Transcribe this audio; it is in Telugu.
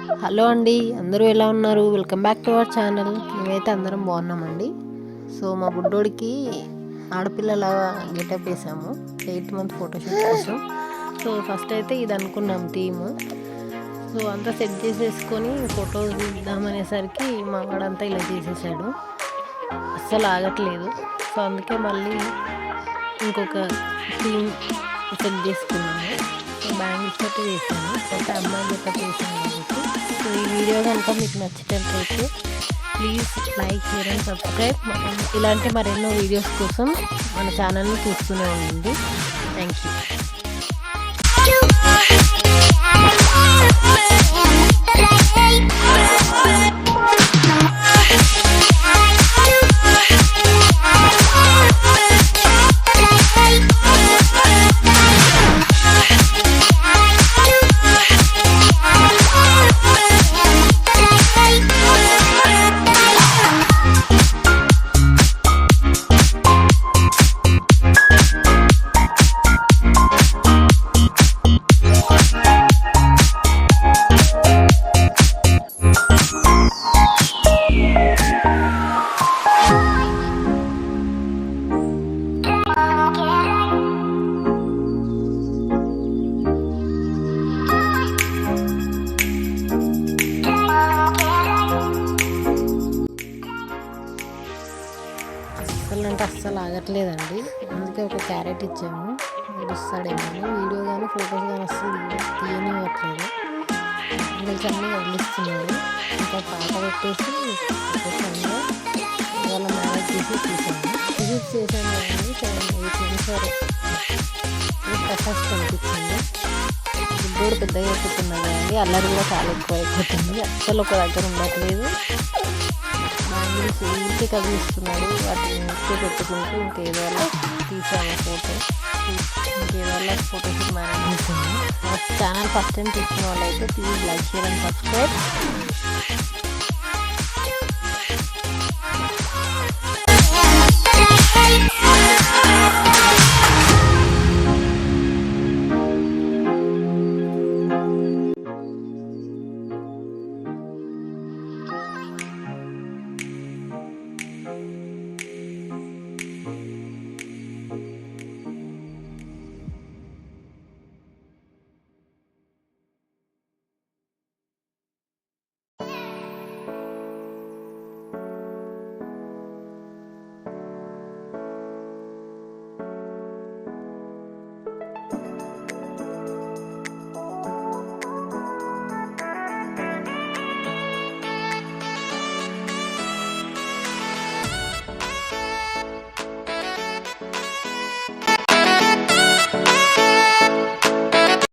హలో అండి, అందరూ ఎలా ఉన్నారు? Welcome back to our channel. మేమైతే అందరం బాగున్నామండి. సో మా బుడ్డోడికి ఆడపిల్లల గెటప్ వేసాము 8th మంత్ ఫోటోషూట్ కోసం. సో ఫస్ట్ అయితే ఇది అనుకున్నాం థీమ్. సో అంతా సెట్ చేసేసుకొని ఫొటోస్ తీద్దామనేసరికి మా వాడంతా ఇలా చేసేసాడు. అస్సలు ఆగట్లేదు. సో అందుకే మళ్ళీ ఇంకొక థీమ్ సెట్ చేసుకున్నాము. సో బ్యాంగిల్స్ తోటి వేసాను, అయితే అమ్మాయి గెటప్ వేసాను కాబట్టి. సో ఈ వీడియో కనుక మీకు నచ్చినట్లయితే please like, share and subscribe. ఇలాంటి మరెన్నో వీడియోస్ కోసం మన ఛానల్ని చూస్తూనే ఉండండి. Thank you. అంటే అస్సలు ఆగట్లేదండి. అందుకే ఒక క్యారెట్ ఇచ్చాము, ఏడుస్తాడేమో. వీడియో కానీ ఫొటోస్ కానీ అస్సలు తీయనివ్వట్లేదు. ఇంగ్లీష్ అన్నీ వదిలిస్తున్నాడు. ఇంకా పాట పెట్టేసి పెట్టేసాను. ఇవాళ మ్యారేజ్ చేసి తీసాను. విజిట్ చేశాను కానీ 7-8 మంత్స్ వరకు ప్రకాష్ కనిపించింది. బుడ్డోడు పెద్దగా ఎక్కుతున్నాడు కానీ అల్లరి కూడా చాలా ఎక్కువ అయిపోతుంది. అస్సలు ఒక దగ్గర ఉండట్లేదు. ఇంకే కదిలిస్తున్నాడు. వాటిని ఇంకే పెట్టుకుంటూ ఇంకేదో అలా తీసాము ఫోటో. ఇంకేదో అలా ఫోటోషూట్ మేనేజ్ చేసాము. మా ఛానల్ ఫస్ట్ టైం చూసిన వాళ్ళైతే please like, share and subscribe.